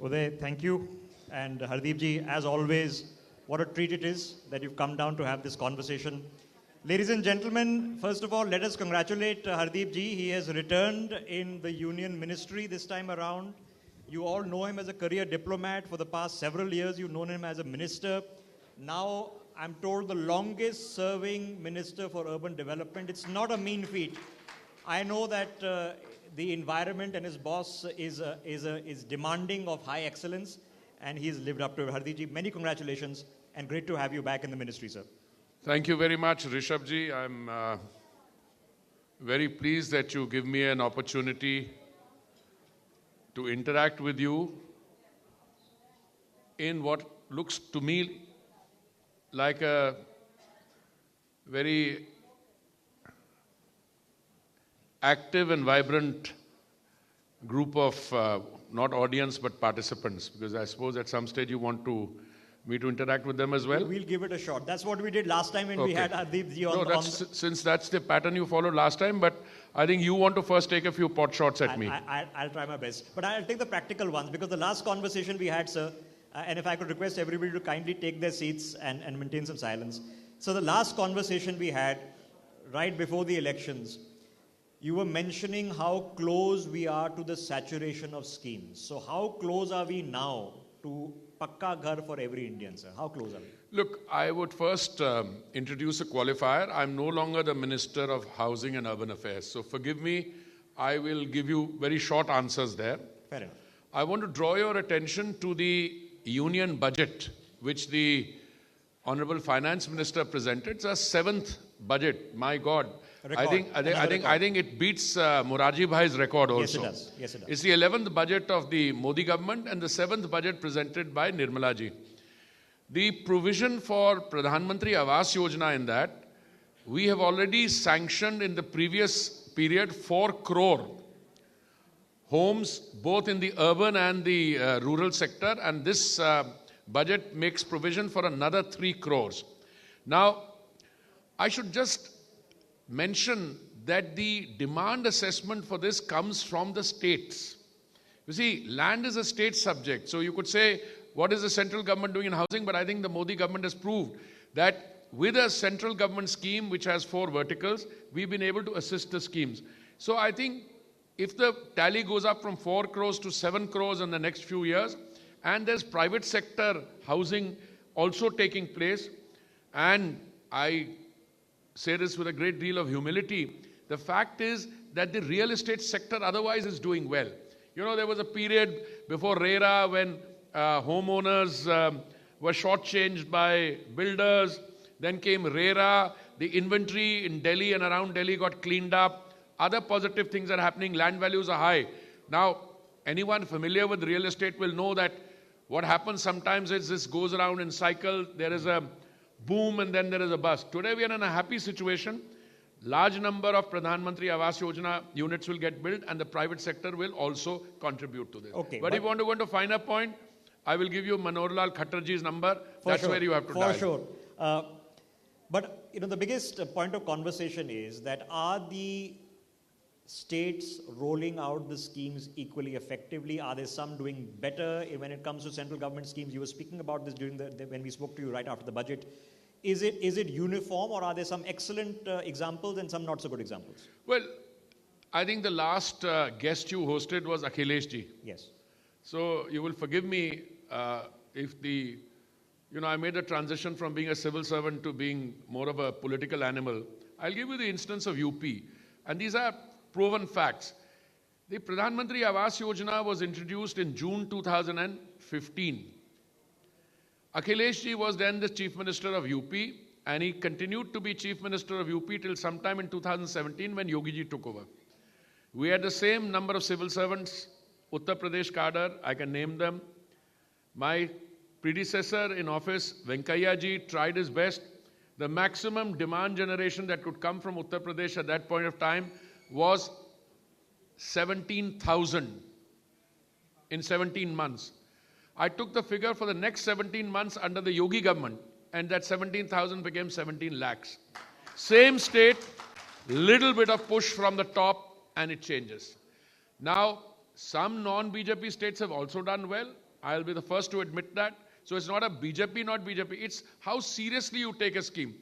Uday, thank you. And Hardeep ji, as always, what a treat it is that you've come down to have this conversation. Ladies and gentlemen, first of all, let us congratulate Hardeep ji. He has returned in the Union Ministry this time around. You all know him as a career diplomat. For the past several years, you've known him as a minister. Now, I'm told the longest serving minister for urban development. It's not a mean feat. I know that the environment and his boss is demanding of high excellence, and he's lived up to it. Hardeep ji, many congratulations, and great to have you back in the ministry, sir. Thank you very much, Rishabh ji. I'm very pleased that you give me an opportunity to interact with you in what looks to me like a very active and vibrant group of not audience but participants, because I suppose at some stage you want me to interact with them as well. We'll give it a shot. That's what we did last time when we had Hardeep ji on. No, since that's the pattern you followed last time, but I think you want to first take a few pot shots at me. I'll try my best. But I'll take the practical ones, because the last conversation we had, sir, and if I could request everybody to kindly take their seats and maintain some silence. So the last conversation we had, right before the elections, you were mentioning how close we are to the saturation of schemes. So how close are we now to Pakka Ghar for every Indian, sir? How close are we? Look, I would first introduce a qualifier. I'm no longer the Minister of Housing and Urban Affairs. So forgive me, I will give you very short answers there. Fair enough. I want to draw your attention to the union budget, which the Honorable Finance Minister presented. It's a 7th budget. My God. I think it beats Morarji Bhai's record also. Yes, it does. It's the 11th budget of the Modi government and the 7th budget presented by Nirmala ji. The provision for Pradhan Mantri Awas Yojana in that, we have already sanctioned in the previous period 4 crore homes, both in the urban and the rural sector, and this budget makes provision for another 3 crores. Now, I should just mention that the demand assessment for this comes from the states. You see, land is a state subject. So you could say, what is the central government doing in housing? But I think the Modi government has proved that with a central government scheme which has 4 verticals, we've been able to assist the schemes. So I think if the tally goes up from 4 crores to 7 crores in the next few years, and there's private sector housing also taking place, and I say this with a great deal of humility, the fact is that the real estate sector otherwise is doing well. You know, there was a period before RERA when homeowners were shortchanged by builders. Then came RERA, the inventory in Delhi and around Delhi got cleaned up. Other positive things are happening, land values are high. Now, anyone familiar with real estate will know that what happens sometimes is this goes around in cycle. There is a boom and then there is a bust. Today we are in a happy situation. Large number of Pradhan Mantri Awas Yojana units will get built and the private sector will also contribute to this. Okay, but if you want to go into a finer point, I will give you Manohar Lal Khattarji's number. That's sure, where you have to dial. For sure. But you know, the biggest point of conversation is that are the states rolling out the schemes equally effectively? Are there some doing better when it comes to central government schemes? You were speaking about this during when we spoke to you right after the budget. Is it uniform, or are there some excellent examples and some not so good examples? Well, I think the last guest you hosted was Akhilesh ji. Yes. So you will forgive me if I made the transition from being a civil servant to being more of a political animal. I'll give you the instance of UP. And these are proven facts. The Pradhan Mantri Awas Yojana was introduced in June 2015. Akhilesh ji was then the Chief Minister of UP, and he continued to be Chief Minister of UP till sometime in 2017 when Yogi ji took over. We had the same number of civil servants, Uttar Pradesh cadre, I can name them. My predecessor in office, Venkaiah ji, tried his best. The maximum demand generation that could come from Uttar Pradesh at that point of time was 17,000 in 17 months. I took the figure for the next 17 months under the Yogi government, and that 17,000 became 17 lakhs. Same state, little bit of push from the top, and it changes. Now, some non-BJP states have also done well. I'll be the first to admit that. So it's not a BJP, not BJP. It's how seriously you take a scheme.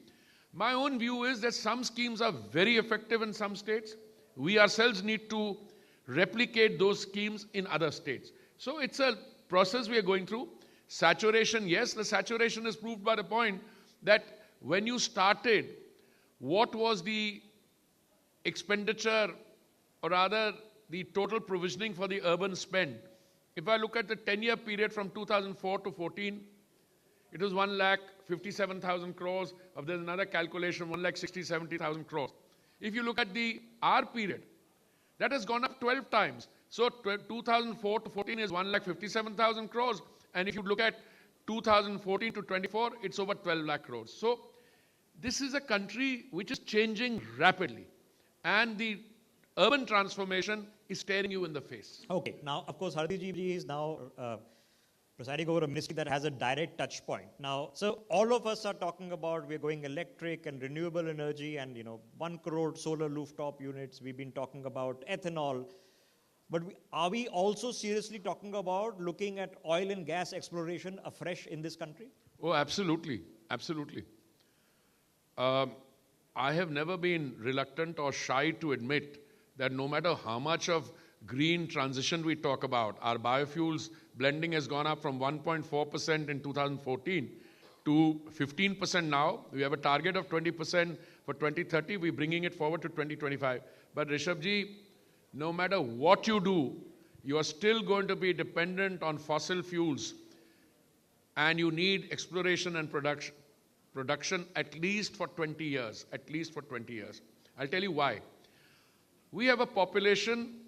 My own view is that some schemes are very effective in some states. We ourselves need to replicate those schemes in other states. So it's a process we are going through. Saturation, yes, the saturation is proved by the point that when you started, what was the expenditure, or rather the total provisioning for the urban spend? If I look at the 10-year period from 2004 to 14, it was 1,57,000 crores. If there's another calculation, 1,60,000-70,000 crores. If you look at the R period, that has gone up 12 times. So 2004 to 14 is 1,57,000 crores. And if you look at 2014 to 24, it's over 12 lakh crores. So this is a country which is changing rapidly. And the urban transformation is staring you in the face. Okay, now, of course, Hardeep ji is now presiding over a ministry that has a direct touch point. Now, so all of us are talking about we're going electric and renewable energy and, 1 crore solar rooftop units. We've been talking about ethanol. But are we also seriously talking about looking at oil and gas exploration afresh in this country? Oh, absolutely. Absolutely. I have never been reluctant or shy to admit that no matter how much of green transition we talk about, our biofuels blending has gone up from 1.4% in 2014 to 15% now. We have a target of 20% for 2030. We're bringing it forward to 2025. But Rishabhji, no matter what you do, you are still going to be dependent on fossil fuels. And you need exploration and production at least for 20 years. At least for 20 years. I'll tell you why. We have a population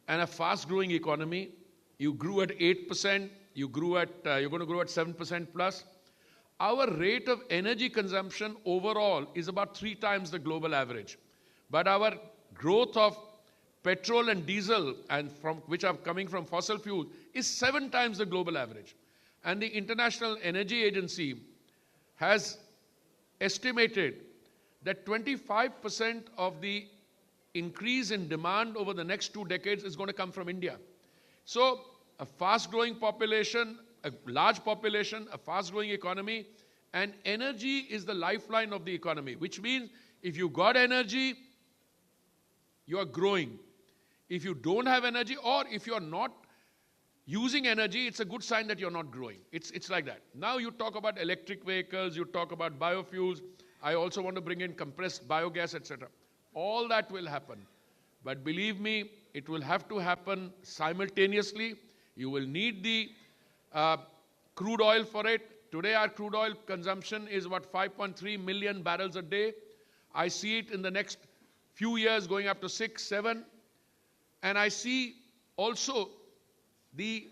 and a fast-growing economy. You grew at 8%. You're going to grow at 7% plus. Our rate of energy consumption overall is about 3 times the global average. But our growth of petrol and diesel, and which are coming from fossil fuels, is 7 times the global average. And the International Energy Agency has estimated that 25% of the increase in demand over the next 2 decades is going to come from India. So a fast-growing population, a large population, a fast-growing economy, and energy is the lifeline of the economy, which means if you got energy, you are growing. If you don't have energy, or if you're not using energy, it's a good sign that you're not growing. It's like that. Now you talk about electric vehicles, you talk about biofuels. I also want to bring in compressed biogas, etc. All that will happen. But believe me, it will have to happen simultaneously. You will need the crude oil for it. Today our crude oil consumption is about 5.3 million barrels a day. I see it in the next few years going up to 6, 7. And I see also the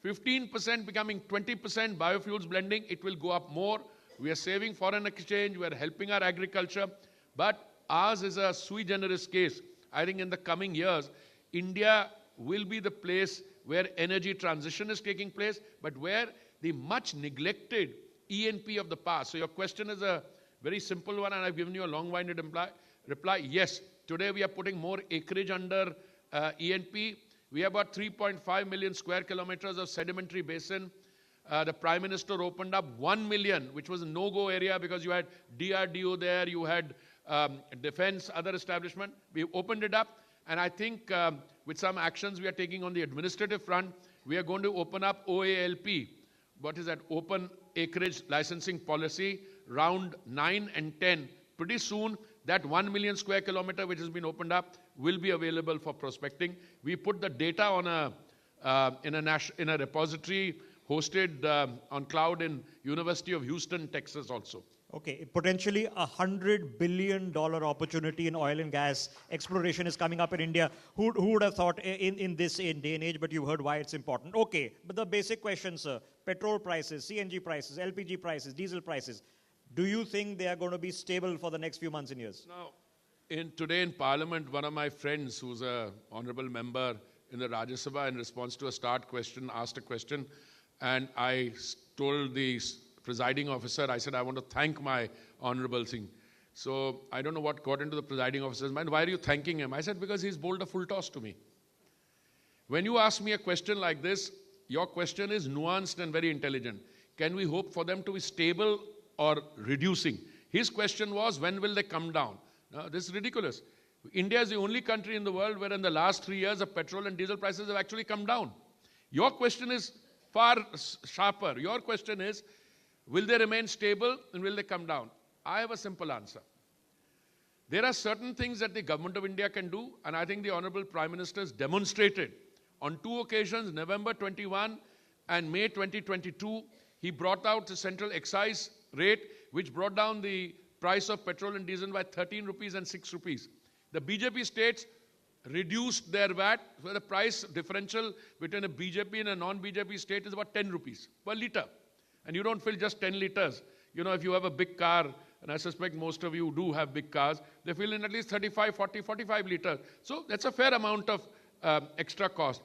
15% becoming 20% biofuels blending. It will go up more. We are saving foreign exchange. We are helping our agriculture. But ours is a sui generis case. I think in the coming years, India will be the place where energy transition is taking place, but where the much neglected E&P of the past. So your question is a very simple one, and I've given you a long-winded reply. Yes, today we are putting more acreage under E&P. We have about 3.5 million square kilometers of sedimentary basin. The Prime Minister opened up 1 million, which was a no-go area because you had DRDO there, you had defense, other establishment. We opened it up, and I think with some actions we are taking on the administrative front, we are going to open up OALP. What is that? Open Acreage Licensing Policy, round 9 and 10. Pretty soon, that 1 million square kilometer which has been opened up will be available for prospecting. We put the data on in a repository hosted on cloud in University of Houston, Texas also. Okay, potentially $100 billion opportunity in oil and gas exploration is coming up in India. Who would have thought in this day and age, but you've heard why it's important. Okay, but the basic question, sir, petrol prices, CNG prices, LPG prices, diesel prices, do you think they are going to be stable for the next few months and years? Now, today in Parliament, one of my friends who's an honorable member in the Rajya Sabha, in response to a start question, asked a question, and I told the presiding officer, I said, I want to thank my honorable Singh. So I don't know what got into the presiding officer's mind. Why are you thanking him? I said, because he's bowled a full toss to me. When you ask me a question like this, your question is nuanced and very intelligent. Can we hope for them to be stable or reducing? His question was, when will they come down? Now, this is ridiculous. India is the only country in the world where in the last 3 years the petrol and diesel prices have actually come down. Your question is far sharper. Your question is, will they remain stable and will they come down? I have a simple answer. There are certain things that the government of India can do, and I think the Honorable Prime Minister has demonstrated. On 2 occasions, November 21 and May 2022, he brought out the central excise rate, which brought down the price of petrol and diesel by 13 rupees and 6 rupees. The BJP states reduced their VAT, so the price differential between a BJP and a non-BJP state is about 10 rupees per litre. And you don't fill just 10 litres. You know, if you have a big car, and I suspect most of you do have big cars, they fill in at least 35, 40, 45 litres. So that's a fair amount of extra cost.